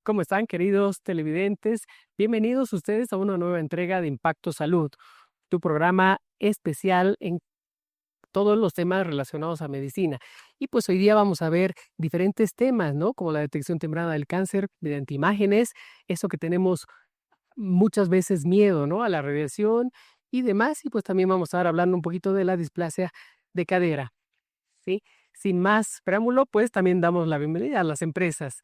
¿Cómo están, queridos televidentes? Bienvenidos ustedes a una nueva entrega de Impacto Salud, tu programa especial en todos los temas relacionados a medicina. Y pues hoy día vamos a ver diferentes temas, ¿no? Como la detección temprana del cáncer mediante imágenes, eso que tenemos muchas veces miedo, ¿no? A la radiación y demás. Y pues también vamos a estar hablando un poquito de la displasia de cadera, ¿sí? Sin más preámbulo, pues también damos la bienvenida a las empresas.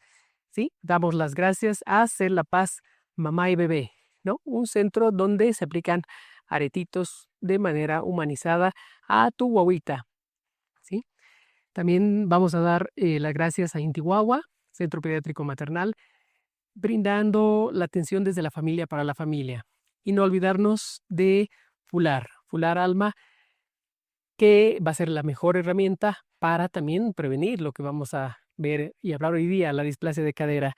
¿Sí? Damos las gracias a Ser La Paz Mamá y Bebé, ¿no? Un centro donde se aplican aretitos de manera humanizada a tu guagüita, ¿sí? También vamos a dar las gracias a Intihuahua, Centro Pediátrico Maternal, brindando la atención desde la familia para la familia. Y no olvidarnos de Fular Alma, que va a ser la mejor herramienta para también prevenir lo que vamos a ver y hablar hoy día, la displasia de cadera.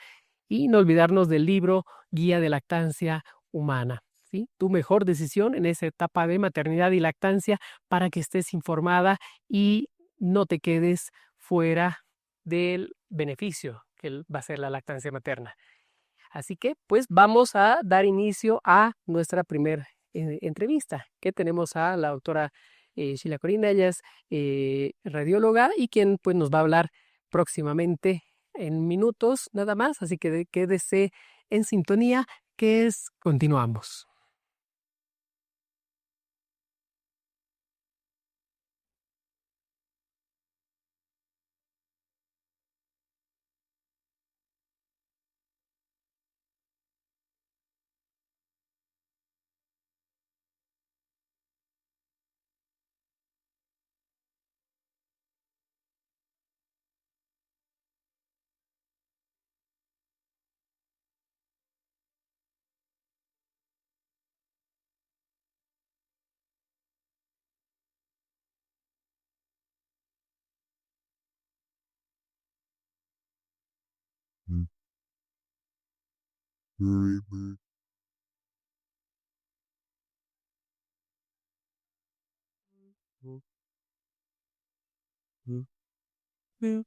Y no olvidarnos del libro Guía de Lactancia Humana, ¿sí? Tu mejor decisión en esa etapa de maternidad y lactancia para que estés informada y no te quedes fuera del beneficio que va a ser la lactancia materna. Así que, pues, vamos a dar inicio a nuestra primera entrevista, que tenemos a la doctora Sheila Corina. Ella es radióloga y quien pues, nos va a hablar próximamente en minutos nada más, así que quédese en sintonía, continuamos. Mm. Mm. Mm, mm, mm.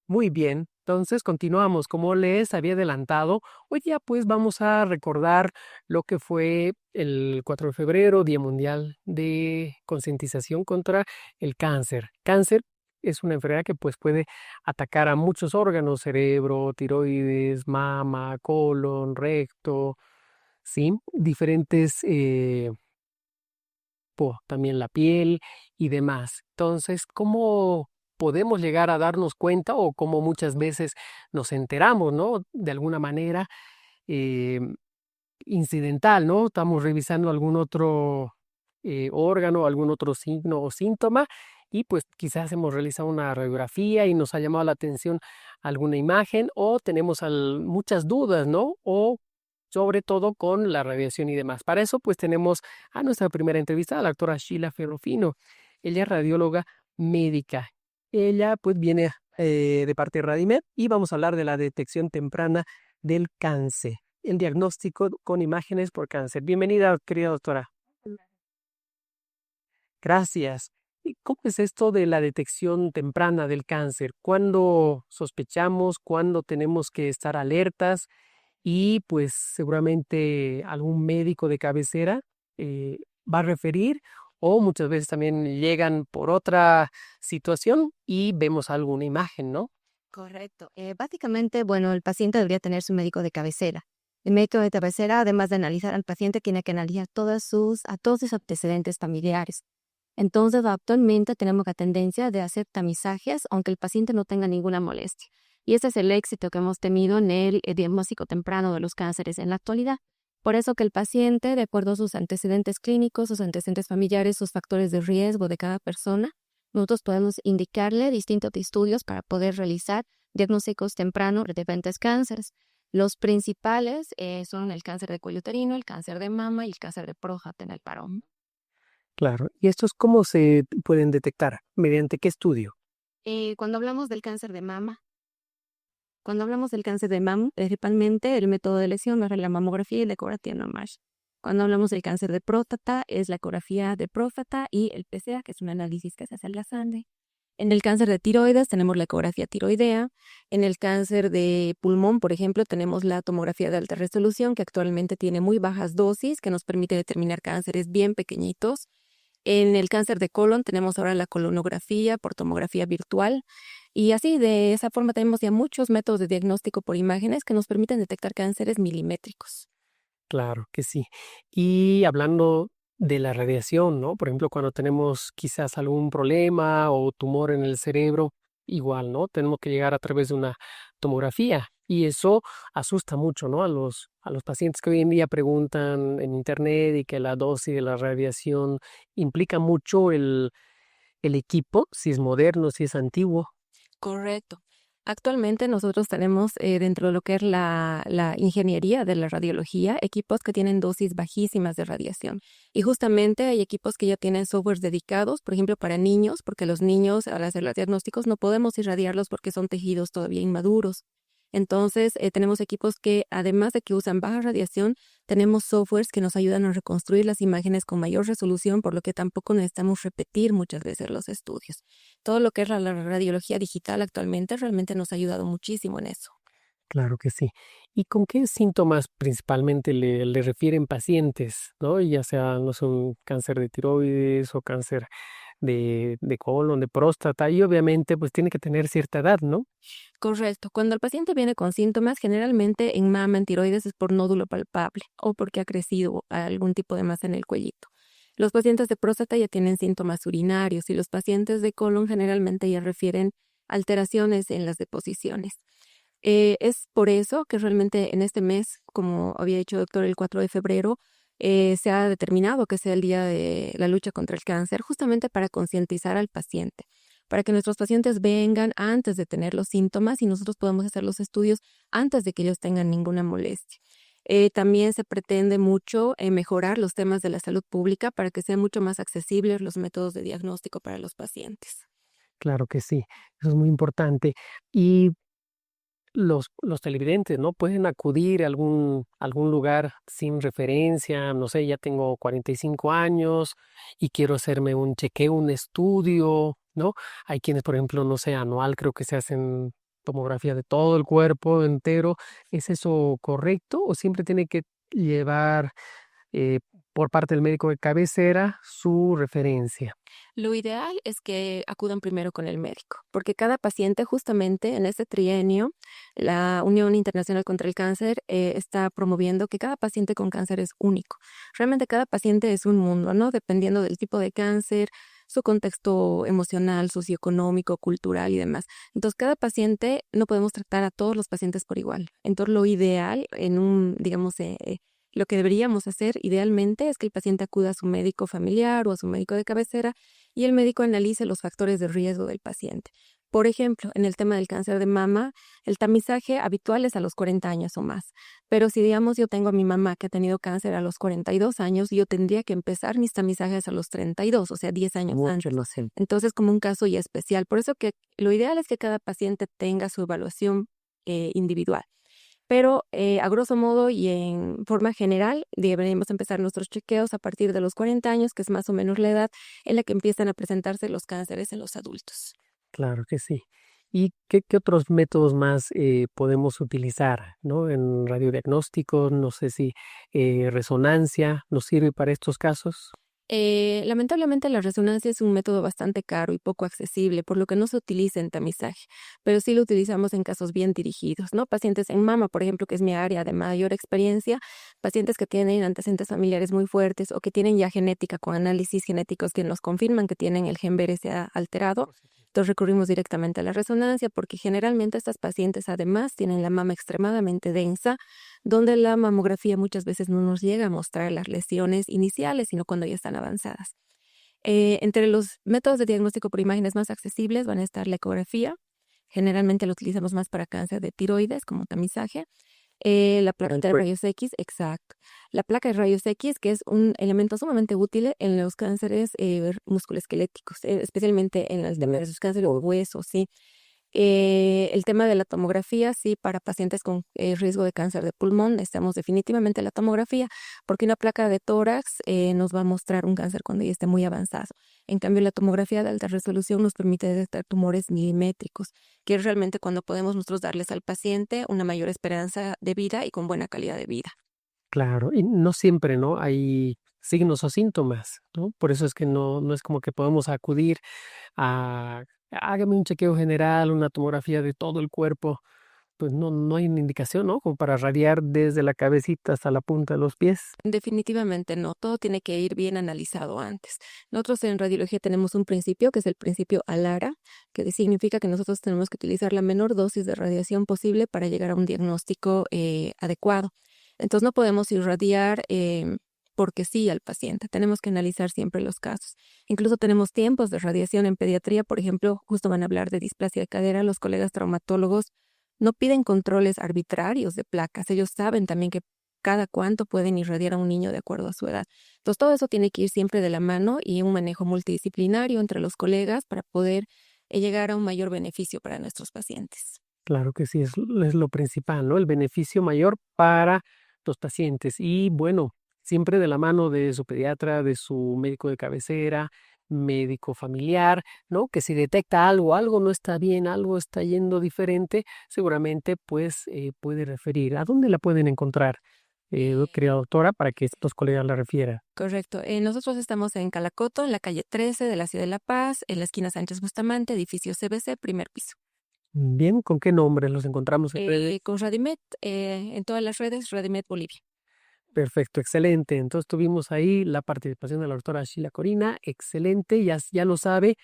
Muy bien, entonces continuamos. Como les había adelantado, hoy día pues vamos a recordar lo que fue el 4 de febrero, Día Mundial de Concientización contra el Cáncer. Cáncer es una enfermedad que pues puede atacar a muchos órganos, cerebro, tiroides, mama, colon, recto, ¿sí? Diferentes, también la piel y demás. Entonces, ¿cómo podemos llegar a darnos cuenta o cómo muchas veces nos enteramos, ¿no? De alguna manera eh, incidental, ¿no? Estamos revisando algún otro órgano, algún otro signo o síntoma y pues quizás hemos realizado una radiografía y nos ha llamado la atención alguna imagen o tenemos muchas dudas, ¿no? O sobre todo con la radiación y demás. Para eso, pues tenemos a nuestra primera entrevistada, la doctora Sheila Ferrufino. Ella es radióloga médica. Ella, pues, viene de parte de Radimed y vamos a hablar de la detección temprana del cáncer, el diagnóstico con imágenes por cáncer. Bienvenida, querida doctora. Gracias. ¿Y cómo es esto de la detección temprana del cáncer? ¿Cuándo sospechamos? ¿Cuándo tenemos que estar alertas? Y pues seguramente algún médico de cabecera eh, va a referir o muchas veces también llegan por otra situación y vemos alguna imagen, ¿no? Correcto. Básicamente, bueno, el paciente debería tener su médico de cabecera. El médico de cabecera, además de analizar al paciente, tiene que analizar todos sus antecedentes familiares. Entonces, actualmente tenemos la tendencia de hacer tamizajes, aunque el paciente no tenga ninguna molestia. Y ese es el éxito que hemos tenido en el diagnóstico temprano de los cánceres en la actualidad. Por eso que el paciente, de acuerdo a sus antecedentes clínicos, sus antecedentes familiares, sus factores de riesgo de cada persona, nosotros podemos indicarle distintos estudios para poder realizar diagnósticos tempranos de diferentes cánceres. Los principales son el cáncer de cuello uterino, el cáncer de mama y el cáncer de próstata en el varón. Claro. ¿Y estos cómo se pueden detectar? ¿Mediante qué estudio? Cuando hablamos del cáncer de mama, principalmente el método de lesión es la mamografía y la ecografía normal. Cuando hablamos del cáncer de próstata, es la ecografía de próstata y el PSA, que es un análisis que se hace en la sangre. En el cáncer de tiroides tenemos la ecografía tiroidea. En el cáncer de pulmón, por ejemplo, tenemos la tomografía de alta resolución, que actualmente tiene muy bajas dosis, que nos permite determinar cánceres bien pequeñitos. En el cáncer de colon tenemos ahora la colonografía por tomografía virtual. Y así, de esa forma, tenemos ya muchos métodos de diagnóstico por imágenes que nos permiten detectar cánceres milimétricos. Claro que sí. Y hablando de la radiación, ¿no? Por ejemplo, cuando tenemos quizás algún problema o tumor en el cerebro, igual, ¿no? Tenemos que llegar a través de una tomografía y eso asusta mucho, ¿no? A los pacientes que hoy en día preguntan en internet y que la dosis de la radiación implica mucho el equipo, si es moderno, si es antiguo. Correcto. Actualmente nosotros tenemos dentro de lo que es la ingeniería de la radiología equipos que tienen dosis bajísimas de radiación. Y justamente hay equipos que ya tienen softwares dedicados, por ejemplo, para niños, porque los niños al hacer los diagnósticos no podemos irradiarlos porque son tejidos todavía inmaduros. Entonces, tenemos equipos que, además de que usan baja radiación, tenemos softwares que nos ayudan a reconstruir las imágenes con mayor resolución, por lo que tampoco necesitamos repetir muchas veces los estudios. Todo lo que es la radiología digital actualmente realmente nos ha ayudado muchísimo en eso. Claro que sí. ¿Y con qué síntomas principalmente le refieren pacientes, ¿no? Ya sea, no sé, un cáncer de tiroides o cáncer de colon, de próstata, y obviamente pues tiene que tener cierta edad, ¿no? Correcto. Cuando el paciente viene con síntomas, generalmente en mama, en tiroides, es por nódulo palpable o porque ha crecido algún tipo de masa en el cuellito. Los pacientes de próstata ya tienen síntomas urinarios y los pacientes de colon generalmente ya refieren alteraciones en las deposiciones. Es por eso que realmente en este mes, como había dicho el doctor, el 4 de febrero, se ha determinado que sea el día de la lucha contra el cáncer, justamente para concientizar al paciente, para que nuestros pacientes vengan antes de tener los síntomas y nosotros podamos hacer los estudios antes de que ellos tengan ninguna molestia. También se pretende mucho mejorar los temas de la salud pública para que sean mucho más accesibles los métodos de diagnóstico para los pacientes. Claro que sí, eso es muy importante. Y los televidentes, ¿no? Pueden acudir a algún lugar sin referencia, no sé, ya tengo 45 años y quiero hacerme un chequeo, un estudio, ¿no? Hay quienes, por ejemplo, no sé, anual creo que se hacen tomografía de todo el cuerpo entero. ¿Es eso correcto o siempre tiene que llevar eh, por parte del médico de cabecera su referencia? Lo ideal es que acudan primero con el médico, porque cada paciente justamente en este trienio, la Unión Internacional contra el Cáncer está promoviendo que cada paciente con cáncer es único. Realmente cada paciente es un mundo, ¿no? Dependiendo del tipo de cáncer, su contexto emocional, socioeconómico, cultural y demás. Entonces, cada paciente no podemos tratar a todos los pacientes por igual. Entonces, lo ideal en digamos, lo que deberíamos hacer idealmente es que el paciente acuda a su médico familiar o a su médico de cabecera y el médico analice los factores de riesgo del paciente. Por ejemplo, en el tema del cáncer de mama, el tamizaje habitual es a los 40 años o más. Pero si, digamos, yo tengo a mi mamá que ha tenido cáncer a los 42 años, yo tendría que empezar mis tamizajes a los 32, o sea, 10 años antes. Entonces, como un caso ya especial. Por eso que lo ideal es que cada paciente tenga su evaluación individual. Pero a grosso modo y en forma general deberíamos empezar nuestros chequeos a partir de los 40 años, que es más o menos la edad en la que empiezan a presentarse los cánceres en los adultos. Claro que sí. ¿Y qué otros métodos más podemos utilizar, ¿no? En radiodiagnóstico, no sé si resonancia nos sirve para estos casos. Lamentablemente la resonancia es un método bastante caro y poco accesible, por lo que no se utiliza en tamizaje, pero sí lo utilizamos en casos bien dirigidos, ¿no? Pacientes en mama, por ejemplo, que es mi área de mayor experiencia, pacientes que tienen antecedentes familiares muy fuertes o que tienen ya genética con análisis genéticos que nos confirman que tienen el gen BRCA alterado. Entonces recurrimos directamente a la resonancia porque generalmente estas pacientes además tienen la mama extremadamente densa, donde la mamografía muchas veces no nos llega a mostrar las lesiones iniciales, sino cuando ya están avanzadas. Entre los métodos de diagnóstico por imágenes más accesibles van a estar la ecografía, generalmente lo utilizamos más para cáncer de tiroides como tamizaje, la placa de rayos X, exacto. La placa de rayos X, que es un elemento sumamente útil en los cánceres musculoesqueléticos, especialmente en los cánceres de hueso, ¿sí? El tema de la tomografía, sí, para pacientes con riesgo de cáncer de pulmón, necesitamos definitivamente la tomografía, porque una placa de tórax nos va a mostrar un cáncer cuando ya esté muy avanzado. En cambio, la tomografía de alta resolución nos permite detectar tumores milimétricos, que es realmente cuando podemos nosotros darles al paciente una mayor esperanza de vida y con buena calidad de vida. Claro, y no siempre, ¿no? Hay signos o síntomas, ¿no? Por eso es que no es como que podemos acudir a hágame un chequeo general, una tomografía de todo el cuerpo, pues no hay una indicación, ¿no? Como para radiar desde la cabecita hasta la punta de los pies. Definitivamente no, todo tiene que ir bien analizado antes. Nosotros en radiología tenemos un principio que es el principio ALARA, que significa que nosotros tenemos que utilizar la menor dosis de radiación posible para llegar a un diagnóstico adecuado. Entonces no podemos irradiar porque sí al paciente, tenemos que analizar siempre los casos. Incluso tenemos tiempos de radiación en pediatría, por ejemplo, justo van a hablar de displasia de cadera, los colegas traumatólogos no piden controles arbitrarios de placas, ellos saben también que cada cuánto pueden irradiar a un niño de acuerdo a su edad. Entonces todo eso tiene que ir siempre de la mano y un manejo multidisciplinario entre los colegas para poder llegar a un mayor beneficio para nuestros pacientes. Claro que sí, es lo principal, ¿no? El beneficio mayor para los pacientes. Y bueno, siempre de la mano de su pediatra, de su médico de cabecera, médico familiar, ¿no? Que si detecta algo no está bien, algo está yendo diferente, seguramente pues puede referir. ¿A dónde la pueden encontrar, querida doctora, para que estos colegas la refieran? Correcto. Nosotros estamos en Calacoto, en la calle 13 de la Ciudad de La Paz, en la esquina Sánchez Bustamante, edificio CBC, primer piso. Bien, ¿con qué nombre los encontramos en redes? Con Radimed, en todas las redes, Radimed Bolivia. Perfecto, excelente. Entonces tuvimos ahí la participación de la doctora Sheila Corina, excelente, ya lo sabe,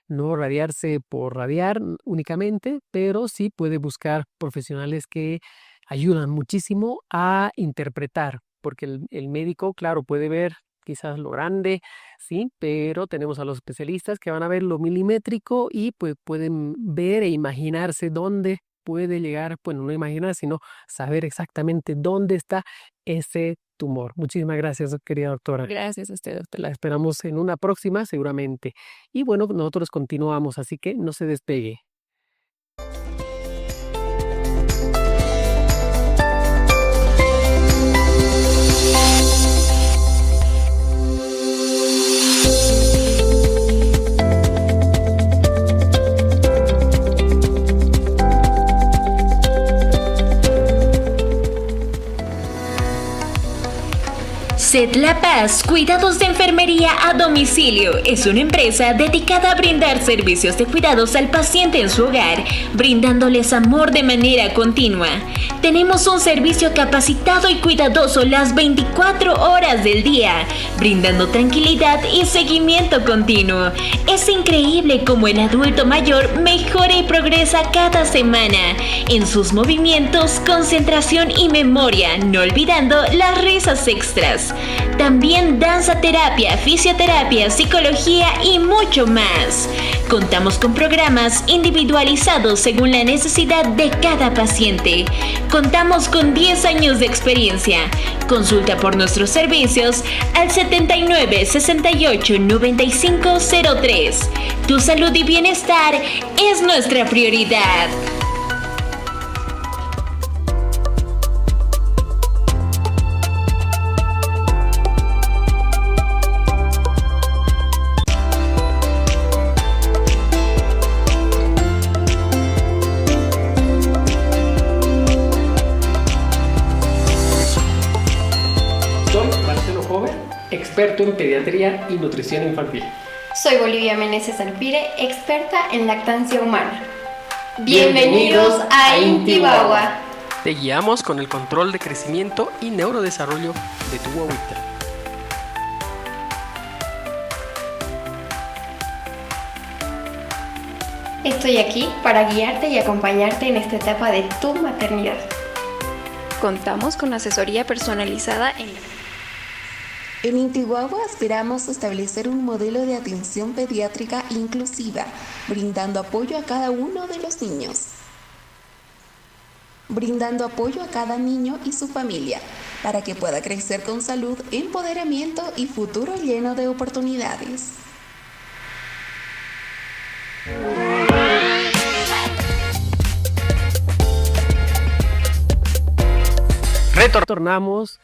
no radiarse por radiar únicamente, pero sí puede buscar profesionales que ayudan muchísimo a interpretar, porque el médico, claro, puede ver quizás lo grande, sí, pero tenemos a los especialistas que van a ver lo milimétrico y pues pueden ver e imaginarse dónde puede llegar, bueno, no imaginar, sino saber exactamente dónde está ese tumor. Muchísimas gracias, querida doctora. Gracias a usted, doctor. La esperamos en una próxima, seguramente. Y bueno, nosotros continuamos, así que no se despegue. SED La Paz, cuidados de enfermería a domicilio, es una empresa dedicada a brindar servicios de cuidados al paciente en su hogar, brindándoles amor de manera continua. Tenemos un servicio capacitado y cuidadoso las 24 horas del día, brindando tranquilidad y seguimiento continuo. Es increíble cómo el adulto mayor mejora y progresa cada semana en sus movimientos, concentración y memoria, no olvidando las risas extras. También danza terapia, fisioterapia, psicología y mucho más. Contamos con programas individualizados según la necesidad de cada paciente. Contamos con 10 años de experiencia. Consulta por nuestros servicios al 79 68 95 03. Tu salud y bienestar es nuestra prioridad. Experto en pediatría y nutrición infantil. Soy Bolivia Meneses Alpire, experta en lactancia humana. Bienvenidos a Intihuahua. Te guiamos con el control de crecimiento y neurodesarrollo de tu guaguita. Estoy aquí para guiarte y acompañarte en esta etapa de tu maternidad. Contamos con asesoría personalizada En Intihuahua aspiramos a establecer un modelo de atención pediátrica inclusiva, brindando apoyo a cada uno de los niños. Brindando apoyo a cada niño y su familia, para que pueda crecer con salud, empoderamiento y futuro lleno de oportunidades. Retornamos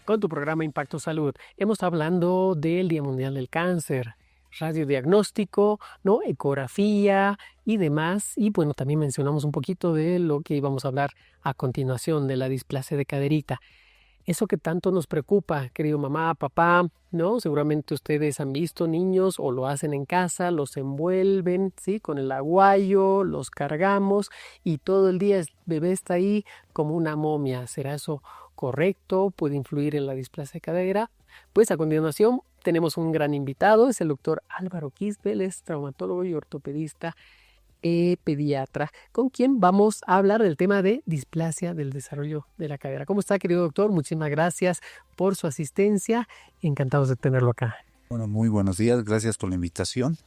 con tu programa Impacto Salud. Hemos estado hablando del Día Mundial del Cáncer, radiodiagnóstico, ¿no? Ecografía y demás. Y bueno, también mencionamos un poquito de lo que íbamos a hablar a continuación, de la displasia de caderita. Eso que tanto nos preocupa, querido mamá, papá, ¿no? Seguramente ustedes han visto niños o lo hacen en casa, los envuelven, ¿sí? Con el aguayo, los cargamos y todo el día el bebé está ahí como una momia. ¿Será eso correcto? ¿Puede influir en la displasia de cadera? Pues a continuación tenemos un gran invitado, es el doctor Álvaro Quisbel, es traumatólogo y ortopedista pediatra, con quien vamos a hablar del tema de displasia del desarrollo de la cadera. ¿Cómo está, querido doctor? Muchísimas gracias por su asistencia. Encantados de tenerlo acá. Bueno, muy buenos días. Gracias por la invitación.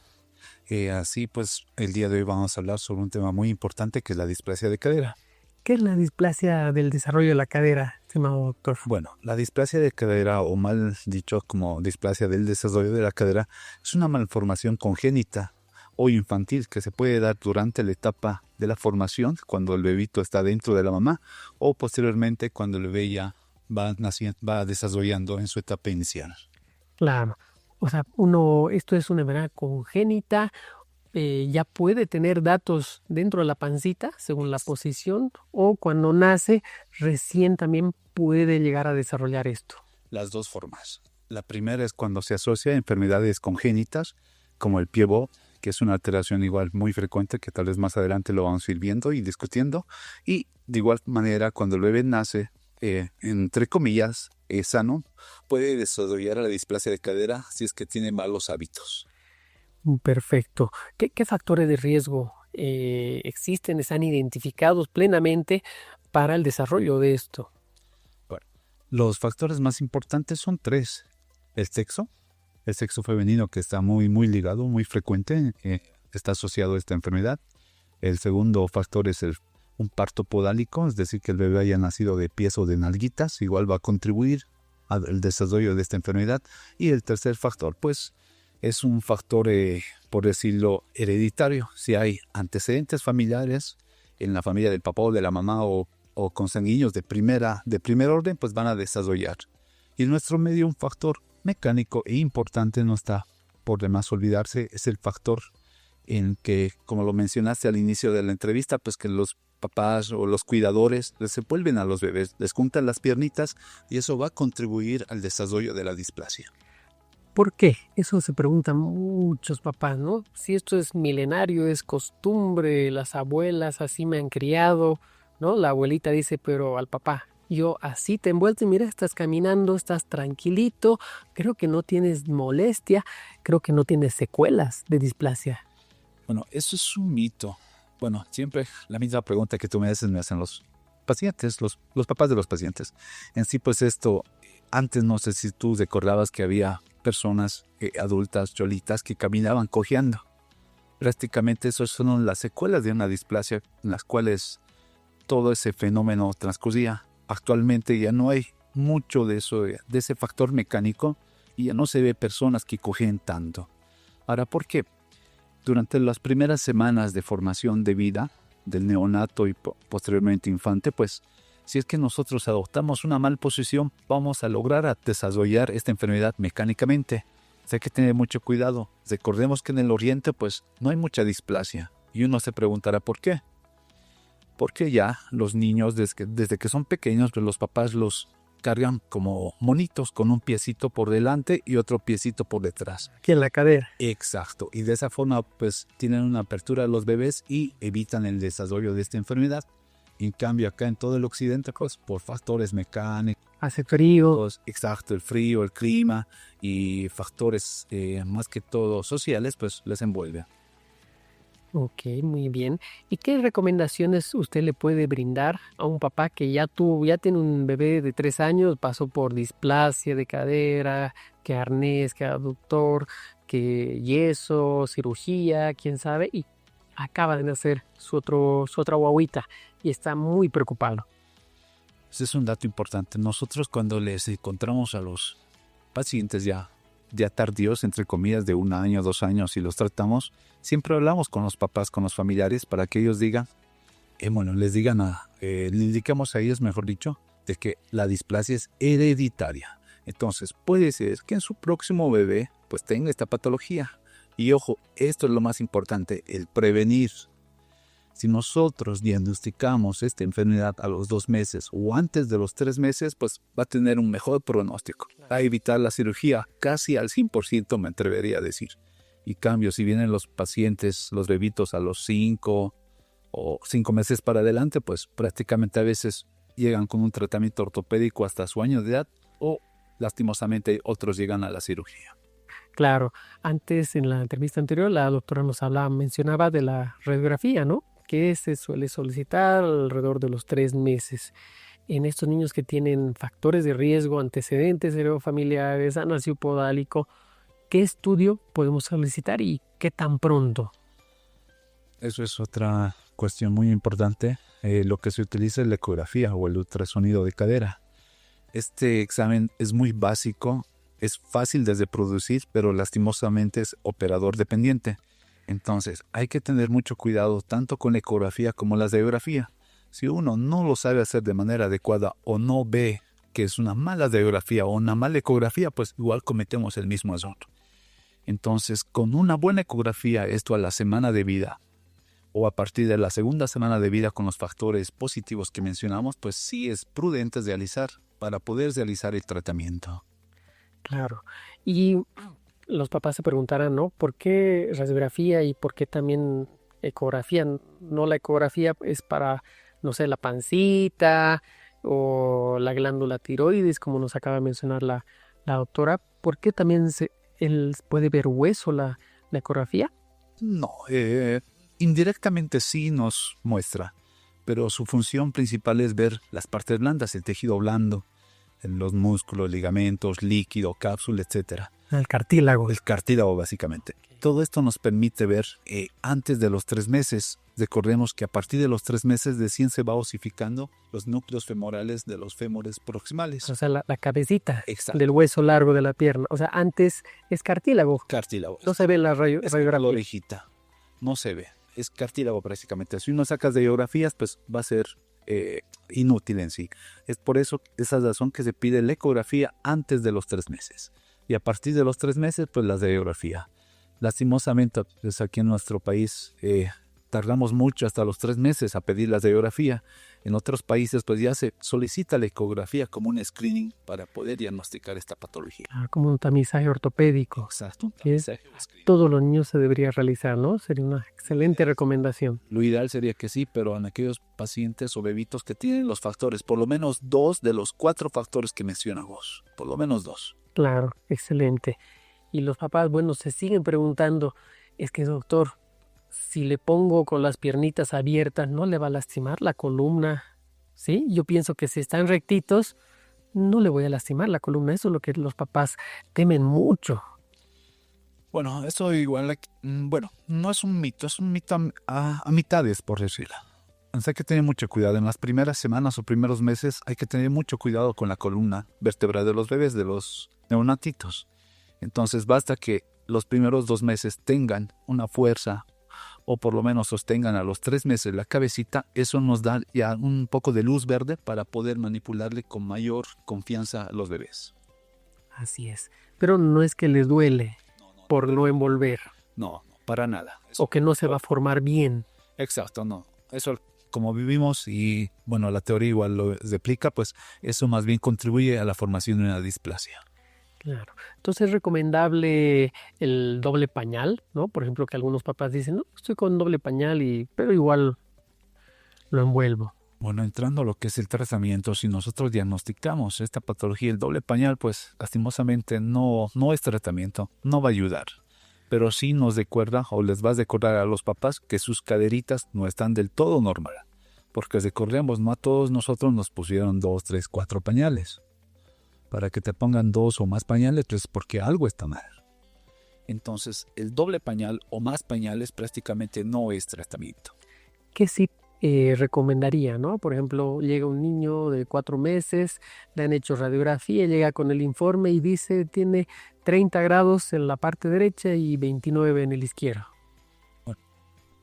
Así pues, el día de hoy vamos a hablar sobre un tema muy importante que es la displasia de cadera. ¿Qué es la displasia del desarrollo de la cadera, estimado doctor? Bueno, la displasia de cadera, o mal dicho como displasia del desarrollo de la cadera, es una malformación congénita o infantil que se puede dar durante la etapa de la formación, cuando el bebito está dentro de la mamá, o posteriormente cuando el bebé ya va desarrollando en su etapa inicial. Claro. O sea, esto es una enfermedad congénita, ya puede tener datos dentro de la pancita, según la posición, o cuando nace, recién también puede llegar a desarrollar esto. Las dos formas. La primera es cuando se asocia a enfermedades congénitas, como el pie bob, que es una alteración igual muy frecuente, que tal vez más adelante lo vamos a ir viendo y discutiendo. Y de igual manera, cuando el bebé nace, entre comillas, sano, puede desarrollar la displasia de cadera si es que tiene malos hábitos. Perfecto. ¿Qué factores de riesgo existen, están identificados plenamente para el desarrollo de esto? Bueno, los factores más importantes son 3. El sexo femenino, que está muy ligado, muy frecuente, está asociado a esta enfermedad. El segundo factor es un parto podálico, es decir, que el bebé haya nacido de pies o de nalguitas, igual va a contribuir al desarrollo de esta enfermedad. Y el tercer factor, pues, es un factor, por decirlo, hereditario. Si hay antecedentes familiares en la familia del papá o de la mamá o consanguíneos de primer orden, pues van a desarrollar. Y en nuestro medio un factor mecánico e importante, no está por demás olvidarse, es el factor en que, como lo mencionaste al inicio de la entrevista, pues que los papás o los cuidadores les envuelven a los bebés, les juntan las piernitas y eso va a contribuir al desarrollo de la displasia. ¿Por qué? Eso se preguntan muchos papás, ¿no? Si esto es milenario, es costumbre, las abuelas así me han criado, ¿no? La abuelita dice, pero al papá, yo así te envuelto y mira, estás caminando, estás tranquilito, creo que no tienes molestia, creo que no tienes secuelas de displasia. Bueno, eso es un mito. Bueno, siempre la misma pregunta que tú me hacen los pacientes, los papás de los pacientes. En sí, pues esto, antes no sé si tú recordabas que había personas adultas, cholitas, que caminaban cojeando. Prácticamente eso son las secuelas de una displasia en las cuales todo ese fenómeno transcurría. Actualmente ya no hay mucho de eso, de ese factor mecánico, y ya no se ve personas que cogen tanto. Ahora, ¿por qué? Durante las primeras semanas de formación de vida del neonato y posteriormente infante, pues si es que nosotros adoptamos una mal posición, vamos a lograr desarrollar esta enfermedad mecánicamente. Hay que tener mucho cuidado. Recordemos que en el oriente pues no hay mucha displasia. Y uno se preguntará ¿por qué? Porque ya los niños desde que son pequeños, pues los papás los cargan como monitos con un piecito por delante y otro piecito por detrás. Aquí en la cadera. Exacto. Y de esa forma pues tienen una apertura a los bebés y evitan el desarrollo de esta enfermedad. En cambio acá en todo el occidente pues por factores mecánicos. Hace frío. Exacto, el frío, el clima y factores más que todo sociales pues les envuelve. Ok, muy bien. ¿Y qué recomendaciones usted le puede brindar a un papá que ya tiene un bebé de 3 años, pasó por displasia de cadera, que arnés, que aductor, que yeso, cirugía, quién sabe, y acaba de nacer su otra guaguita y está muy preocupado? Ese es un dato importante. Nosotros cuando les encontramos a los pacientes ya tardíos, entre comillas, de 1 año, 2 años, y los tratamos, siempre hablamos con los papás, con los familiares, para que ellos digan, les indicamos a ellos, mejor dicho, de que la displasia es hereditaria. Entonces puede ser que en su próximo bebé pues tenga esta patología. Y ojo, esto es lo más importante, el prevenir. Si nosotros diagnosticamos esta enfermedad a los 2 meses o antes de los 3 meses, pues va a tener un mejor pronóstico. Va a evitar la cirugía casi al 100%, me atrevería a decir. Y cambio, si vienen los pacientes, los bebitos a los 5 o 5 meses para adelante, pues prácticamente a veces llegan con un tratamiento ortopédico hasta su año de edad o lastimosamente otros llegan a la cirugía. Claro, antes en la entrevista anterior la doctora nos mencionaba de la radiografía, ¿no? Que se suele solicitar alrededor de los 3 meses. En estos niños que tienen factores de riesgo, antecedentes heredofamiliares, anácido podálico, ¿qué estudio podemos solicitar y qué tan pronto? Eso es otra cuestión muy importante. Lo que se utiliza es la ecografía o el ultrasonido de cadera. Este examen es muy básico, es fácil de reproducir, pero lastimosamente es operador dependiente. Entonces, hay que tener mucho cuidado tanto con la ecografía como la radiografía. Si uno no lo sabe hacer de manera adecuada o no ve que es una mala radiografía o una mala ecografía, pues igual cometemos el mismo error. Entonces, con una buena ecografía, esto a la semana de vida o a partir de la segunda semana de vida con los factores positivos que mencionamos, pues sí es prudente realizar para poder realizar el tratamiento. Claro. Y los papás se preguntarán, ¿no? ¿Por qué radiografía y por qué también ecografía? No, la ecografía es para, no sé, la pancita o la glándula tiroides, como nos acaba de mencionar la doctora. ¿Por qué también él puede ver hueso la ecografía? No, indirectamente sí nos muestra, pero su función principal es ver las partes blandas, el tejido blando, los músculos, ligamentos, líquido, cápsula, etc. El cartílago. El cartílago, básicamente. Todo esto nos permite ver antes de los 3 meses. Recordemos que a partir de los 3 meses recién se va osificando los núcleos femorales de los fémures proximales. O sea, la cabecita. Exacto. Del hueso largo de la pierna. O sea, antes es cartílago. Cartílago. No se ve en la radiografía. La orejita. No se ve. Es cartílago prácticamente. Si uno saca radiografías, pues va a ser inútil en sí. Es por eso, esa razón que se pide la ecografía antes de los 3 meses. Y a partir de los 3 meses, pues la radiografía. Lastimosamente, pues aquí en nuestro país tardamos mucho hasta los 3 meses a pedir la radiografía. En otros países, pues ya se solicita la ecografía como un screening para poder diagnosticar esta patología. Como un tamizaje ortopédico. Exacto. Que es, todos los niños se debería realizar, ¿no? Sería una excelente recomendación. Lo ideal sería que sí, pero en aquellos pacientes o bebitos que tienen los factores, por lo menos 2 de los 4 factores que mencionamos, por lo menos 2. Claro, excelente. Y los papás, bueno, se siguen preguntando, es que doctor, si le pongo con las piernitas abiertas, ¿no le va a lastimar la columna? ¿Sí? Yo pienso que si están rectitos, no le voy a lastimar la columna. Eso es lo que los papás temen mucho. Bueno, eso igual, no es un mito, es un mito a mitades, por decirlo. Entonces hay que tener mucho cuidado. En las primeras semanas o primeros meses hay que tener mucho cuidado con la columna vertebral de los bebés, de los neonatitos. Entonces basta que los primeros 2 meses tengan una fuerza o por lo menos sostengan a los 3 meses la cabecita. Eso nos da ya un poco de luz verde para poder manipularle con mayor confianza a los bebés. Así es. Pero no es que les duele por no envolver. No, para nada. Eso, o que no se va a formar bien. Exacto, no. Eso, como vivimos y bueno, la teoría igual lo replica, pues eso más bien contribuye a la formación de una displasia. Claro. Entonces es recomendable el doble pañal, ¿no? Por ejemplo, que algunos papás dicen, no, estoy con doble pañal, pero igual lo envuelvo. Bueno, entrando a lo que es el tratamiento, si nosotros diagnosticamos esta patología, el doble pañal, pues lastimosamente no es tratamiento, no va a ayudar. Pero sí nos recuerda o les va a recordar a los papás que sus caderitas no están del todo normal. Porque recordemos, no a todos nosotros nos pusieron 2, 3, 4 pañales. Para que te pongan 2 o más pañales, pues porque algo está mal. Entonces, el doble pañal o más pañales prácticamente no es tratamiento. ¿Qué sí recomendaría, no? Por ejemplo, llega un niño de 4 meses, le han hecho radiografía, llega con el informe y dice tiene 30 grados en la parte derecha y 29 en el izquierdo. Bueno,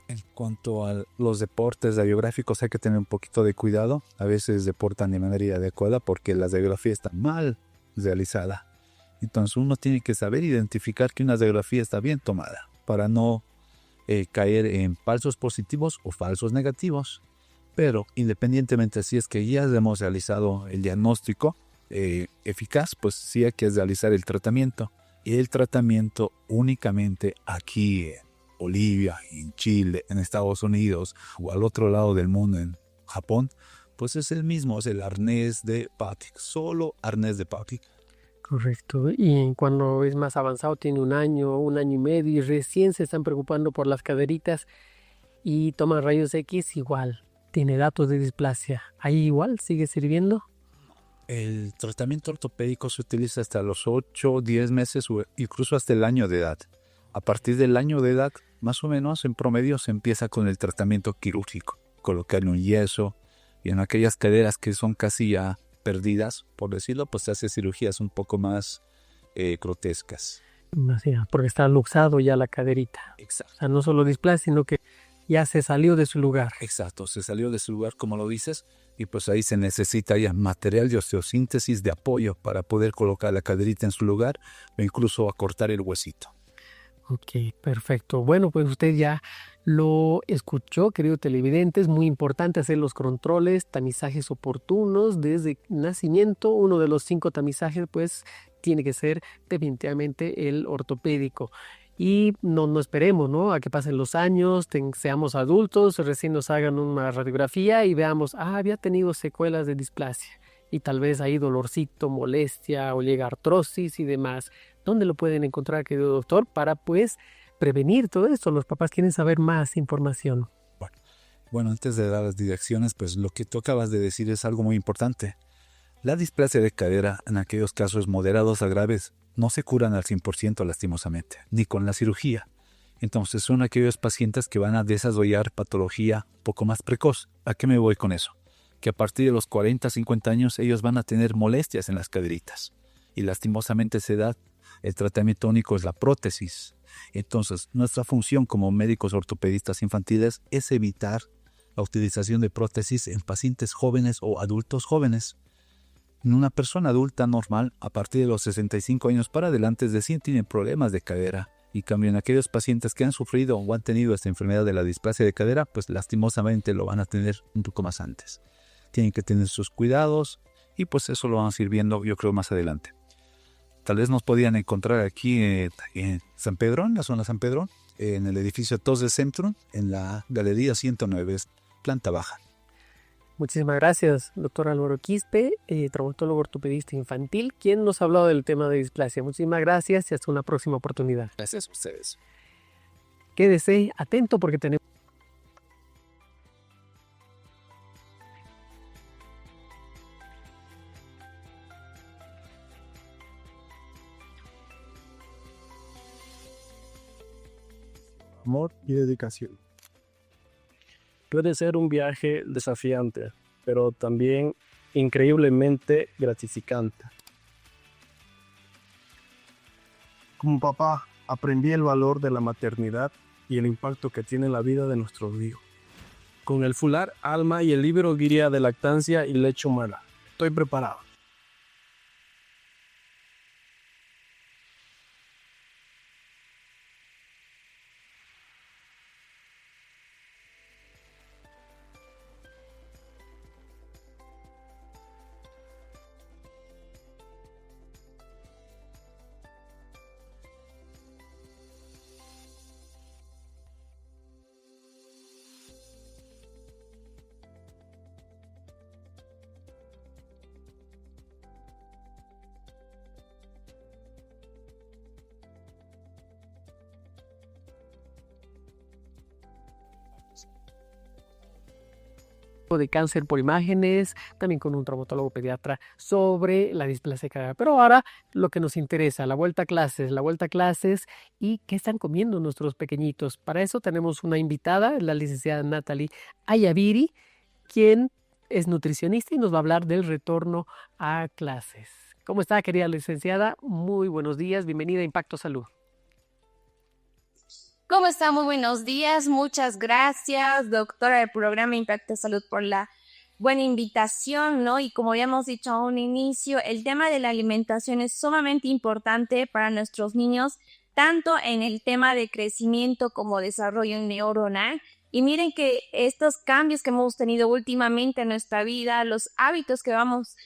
En cuanto a los deportes radiográficos, hay que tener un poquito de cuidado. A veces deportan de manera adecuada porque la radiografía está mal realizada. Entonces uno tiene que saber identificar que una radiografía está bien tomada para no caer en falsos positivos o falsos negativos. Pero independientemente si es que ya hemos realizado el diagnóstico eficaz, pues sí hay que realizar el tratamiento. Y el tratamiento únicamente aquí en Bolivia, en Chile, en Estados Unidos o al otro lado del mundo, en Japón, pues es el mismo, es el arnés de Patrick, solo arnés de Patrick. Correcto. Y cuando es más avanzado, tiene un año y medio y recién se están preocupando por las caderitas y toman rayos X, igual, tiene datos de displasia. ¿Ahí igual sigue sirviendo? El tratamiento ortopédico se utiliza hasta los 8, 10 meses o incluso hasta el año de edad. A partir del año de edad, más o menos en promedio, se empieza con el tratamiento quirúrgico. Colocar un yeso y en aquellas caderas que son casi ya perdidas, por decirlo, pues se hace cirugías un poco más grotescas. Porque está luxado ya la caderita. Exacto. O sea, no solo displasia, sino que ya se salió de su lugar. Exacto, se salió de su lugar, como lo dices, y pues ahí se necesita ya material de osteosíntesis de apoyo para poder colocar la caderita en su lugar o incluso acortar el huesito. Ok, perfecto. Bueno, pues usted ya lo escuchó, querido televidente. Es muy importante hacer los controles, tamizajes oportunos desde nacimiento. Uno de los 5 tamizajes, pues, tiene que ser definitivamente el ortopédico. Y no esperemos, ¿no?, a que pasen los años, seamos adultos, recién nos hagan una radiografía y veamos, había tenido secuelas de displasia. Y tal vez hay dolorcito, molestia o llega artrosis y demás. ¿Dónde lo pueden encontrar, querido doctor, para pues prevenir todo esto? Los papás quieren saber más información. Bueno, antes de dar las direcciones, pues lo que tú acabas de decir es algo muy importante. La displasia de cadera, en aquellos casos moderados a graves, no se curan al 100% lastimosamente, ni con la cirugía. Entonces son aquellos pacientes que van a desarrollar patología un poco más precoz. ¿A qué me voy con eso? Que a partir de los 40, 50 años ellos van a tener molestias en las caderitas. Y lastimosamente a esa edad el tratamiento único es la prótesis. Entonces nuestra función como médicos ortopedistas infantiles es evitar la utilización de prótesis en pacientes jóvenes o adultos jóvenes. En una persona adulta normal, a partir de los 65 años para adelante, es decir, tienen problemas de cadera. Y cambio en aquellos pacientes que han sufrido o han tenido esta enfermedad de la displasia de cadera, pues lastimosamente lo van a tener un poco más antes. Tienen que tener sus cuidados y pues eso lo van a ir viendo, yo creo, más adelante. Tal vez nos podían encontrar aquí en San Pedro, en la zona San Pedro, en el edificio TOS de Centrum, en la Galería 109, planta baja. Muchísimas gracias, doctor Álvaro Quispe, traumatólogo ortopedista infantil, quien nos ha hablado del tema de displasia. Muchísimas gracias y hasta una próxima oportunidad. Gracias a ustedes. Quédese atento porque tenemos... Amor y dedicación. Puede ser un viaje desafiante, pero también increíblemente gratificante. Como papá, aprendí el valor de la maternidad y el impacto que tiene en la vida de nuestros hijos. Con el Fular Alma y el libro Guía de Lactancia y Leche Humana, estoy preparado. de cáncer por imágenes, también con un traumatólogo pediatra sobre la displasia de cadera. Pero ahora lo que nos interesa, la vuelta a clases y qué están comiendo nuestros pequeñitos. Para eso tenemos una invitada, la licenciada Natalie Ayaviri, quien es nutricionista y nos va a hablar del retorno a clases. ¿Cómo está, querida licenciada? Muy buenos días, bienvenida a Impacto Salud. ¿Cómo está? Muy buenos días. Muchas gracias, doctora del programa Impacto Salud, por la buena invitación, ¿no? Y como habíamos dicho a un inicio, el tema de la alimentación es sumamente importante para nuestros niños, tanto en el tema de crecimiento como desarrollo neuronal. Y miren que estos cambios que hemos tenido últimamente en nuestra vida, los hábitos que vamos,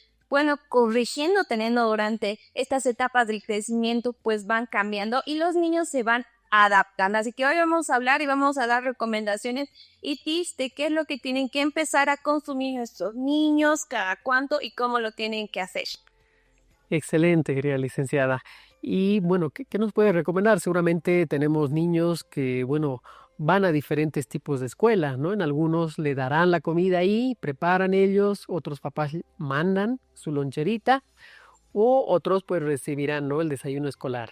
corrigiendo, teniendo durante estas etapas del crecimiento, pues van cambiando y los niños se van adaptando. Así que hoy vamos a hablar y vamos a dar recomendaciones y tips de qué es lo que tienen que empezar a consumir nuestros niños, cada cuánto y cómo lo tienen que hacer. Excelente, querida licenciada. Y bueno, ¿qué nos puede recomendar? Seguramente tenemos niños que, van a diferentes tipos de escuelas, ¿no? En algunos le darán la comida ahí, preparan ellos, otros papás mandan su loncherita o otros pues recibirán, ¿no?, el desayuno escolar.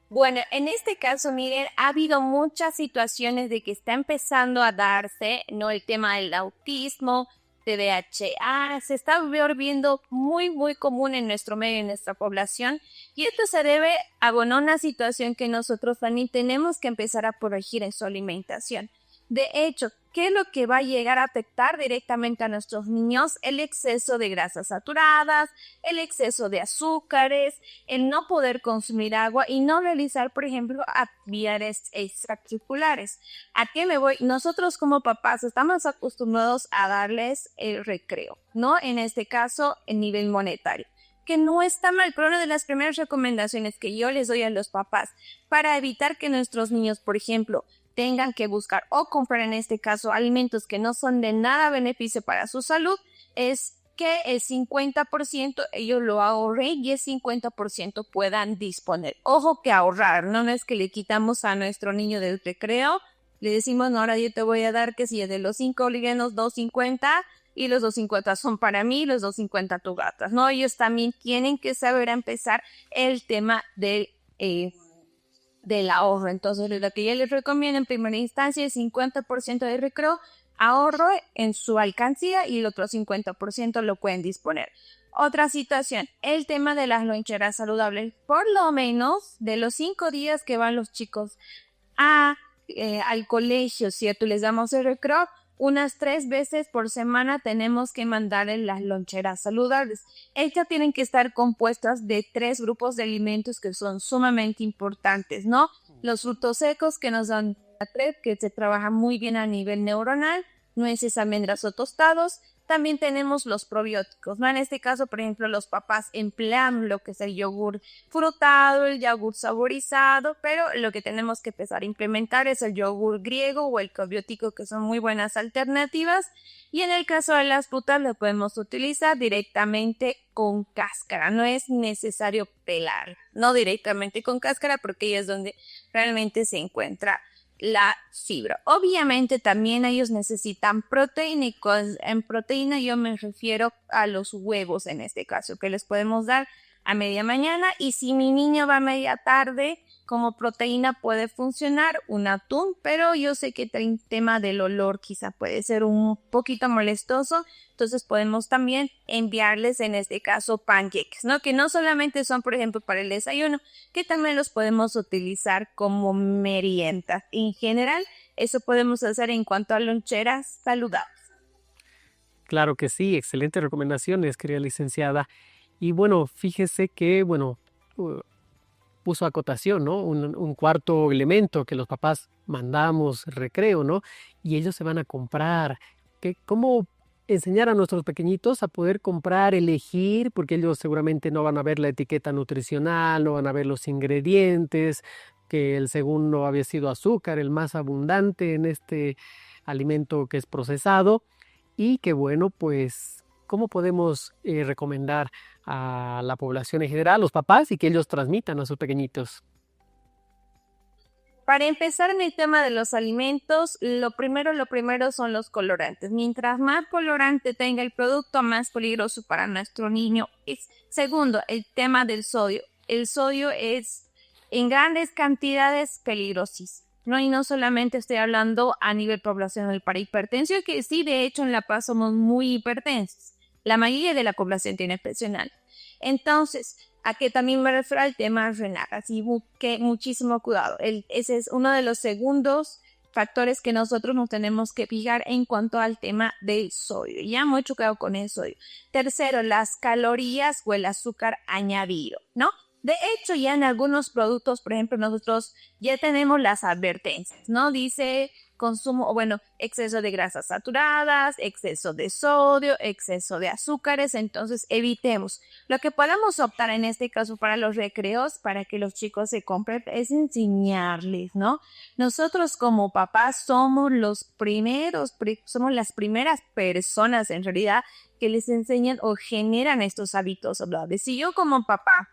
Bueno, en este caso, miren, ha habido muchas situaciones de que está empezando a darse, ¿no? El tema del autismo, TDAH, se está volviendo muy común en nuestro medio, en nuestra población, y esto se debe a, una situación que nosotros también tenemos que empezar a corregir en su alimentación. De hecho, ¿qué es lo que va a llegar a afectar directamente a nuestros niños? El exceso de grasas saturadas, el exceso de azúcares, el no poder consumir agua y no realizar, por ejemplo, actividades extracurriculares. ¿A qué me voy? Nosotros como papás estamos acostumbrados a darles el recreo, ¿no? En este caso, el nivel monetario, que no está mal, pero una de las primeras recomendaciones que yo les doy a los papás para evitar que nuestros niños, por ejemplo, tengan que buscar o comprar, en este caso, alimentos que no son de nada beneficio para su salud, es que el 50% ellos lo ahorren y el 50% puedan disponer. Ojo que ahorrar, no es que le quitamos a nuestro niño del recreo, le decimos, no, ahora yo te voy a dar que si es de los 5 bolivianos, 2.50 y los 2.50 son para mí, los 2.50 tú gastas, ¿no? Ellos también tienen que saber empezar el tema del ahorro. Entonces, lo que yo les recomiendo en primera instancia es 50% de recreo, ahorro en su alcancía y el otro 50% lo pueden disponer. Otra situación, el tema de las loncheras saludables. Por lo menos de los 5 días que van los chicos al colegio, ¿cierto? Les damos el recreo, unas 3 veces por semana tenemos que mandarles las loncheras saludables. Estas tienen que estar compuestas de 3 grupos de alimentos que son sumamente importantes, ¿no? Los frutos secos que nos dan que se trabaja muy bien a nivel neuronal, nueces, almendras o tostados. También tenemos los probióticos, ¿no? En este caso, por ejemplo, los papás emplean lo que es el yogur frutado, el yogur saborizado, pero lo que tenemos que empezar a implementar es el yogur griego o el probiótico, que son muy buenas alternativas. Y en el caso de las frutas, lo podemos utilizar directamente con cáscara. No es necesario pelar, no directamente con cáscara, porque ahí es donde realmente se encuentra la fibra. Obviamente también ellos necesitan proteína, y en proteína yo me refiero a los huevos en este caso, que les podemos dar a media mañana, y si mi niño va a media tarde, como proteína puede funcionar un atún, pero yo sé que el tema del olor quizá puede ser un poquito molestoso, entonces podemos también enviarles en este caso pancakes, ¿no? Que no solamente son, por ejemplo, para el desayuno, que también los podemos utilizar como merienda. En general, eso podemos hacer en cuanto a loncheras saludables. Claro que sí, excelentes recomendaciones, querida licenciada. Y bueno, fíjese que, puso acotación, ¿no? Un cuarto elemento que los papás mandamos recreo, ¿no? Y ellos se van a comprar. ¿Cómo enseñar a nuestros pequeñitos a poder comprar, elegir? Porque ellos seguramente no van a ver la etiqueta nutricional, no van a ver los ingredientes, que el segundo había sido azúcar, el más abundante en este alimento que es procesado. Y que pues, ¿cómo podemos recomendar a la población en general, a los papás, y que ellos transmitan a sus pequeñitos? Para empezar en el tema de los alimentos, lo primero son los colorantes. Mientras más colorante tenga el producto, más peligroso para nuestro niño es. Segundo, el tema del sodio. El sodio es en grandes cantidades peligrosísimo, ¿no? Y no solamente estoy hablando a nivel poblacional para hipertensión, que sí, de hecho en La Paz somos muy hipertensos. La mayoría de la población tiene presión alta. Entonces, a que también me refiero al tema renal, así que muchísimo cuidado. Ese es uno de los segundos factores que nosotros nos tenemos que fijar en cuanto al tema del sodio. Ya mucho cuidado con el sodio. Tercero, las calorías o el azúcar añadido, ¿no? De hecho, ya en algunos productos, por ejemplo, nosotros ya tenemos las advertencias, ¿no? Dice consumo, exceso de grasas saturadas, exceso de sodio, exceso de azúcares, entonces evitemos. Lo que podemos optar en este caso para los recreos, para que los chicos se compren, es enseñarles, ¿no? Nosotros como papás somos somos las primeras personas en realidad que les enseñan o generan estos hábitos saludables. Si yo como papá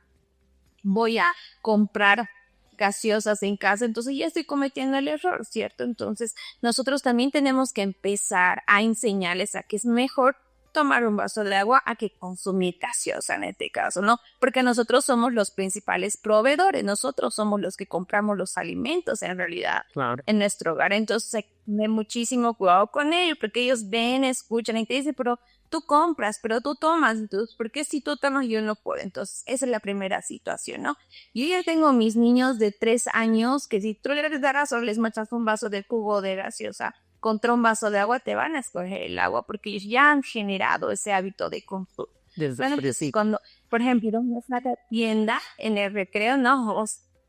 voy a comprar gaseosas en casa, entonces ya estoy cometiendo el error, ¿cierto? Entonces nosotros también tenemos que empezar a enseñarles a que es mejor tomar un vaso de agua a que consumir gaseosa en este caso, ¿no? Porque nosotros somos los principales proveedores, nosotros somos los que compramos los alimentos en realidad en nuestro hogar, entonces hay que tener muchísimo cuidado con ellos, porque ellos ven, escuchan y te dicen, pero tú compras, pero tú tomas, entonces, ¿por qué si tú tomas yo no puedo? Entonces, esa es la primera situación, ¿no? Yo ya tengo mis niños de 3 años que si tú les darás o les machas un vaso de jugo de gaseosa contra un vaso de agua, te van a escoger el agua porque ellos ya han generado ese hábito de consumo. Entonces, cuando, por ejemplo, vamos a la tienda en el recreo, no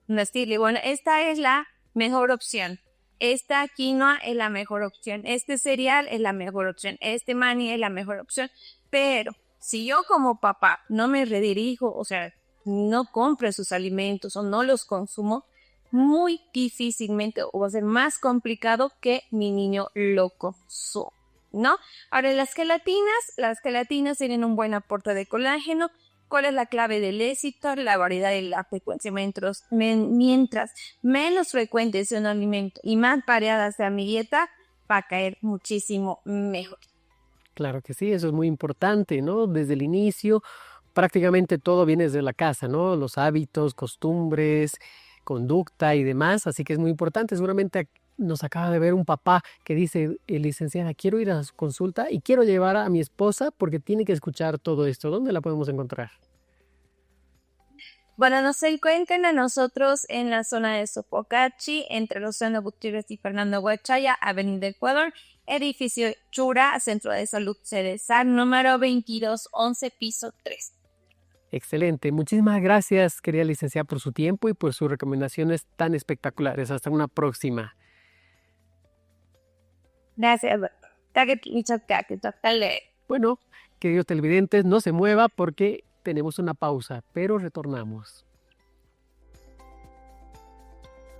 decirle, esta es la mejor opción. Esta quinoa es la mejor opción, este cereal es la mejor opción, este maní es la mejor opción, pero si yo como papá no me redirijo, o sea, no compro sus alimentos o no los consumo, muy difícilmente o va a ser más complicado que mi niño lo consuma, ¿no? Ahora, las gelatinas tienen un buen aporte de colágeno. ¿Cuál es la clave del éxito? La variedad y la frecuencia. Mientras menos frecuente sea un alimento y más variada sea mi dieta, va a caer muchísimo mejor. Claro que sí, eso es muy importante, ¿no? Desde el inicio, prácticamente todo viene desde la casa, ¿no? Los hábitos, costumbres, conducta y demás, así que es muy importante. Seguramente nos acaba de ver un papá que dice, licenciada, quiero ir a su consulta y quiero llevar a mi esposa porque tiene que escuchar todo esto. ¿Dónde la podemos encontrar? Bueno, nos encuentran a nosotros en la zona de Sopocachi, entre Luciano Gutiérrez y Fernando Huachaya, Avenida Ecuador, edificio Chura, Centro de Salud CEDESAR, número 2211, piso 3. Excelente. Muchísimas gracias, querida licenciada, por su tiempo y por sus recomendaciones tan espectaculares. Hasta una próxima. Gracias. Bueno, queridos televidentes, no se mueva porque tenemos una pausa, pero retornamos.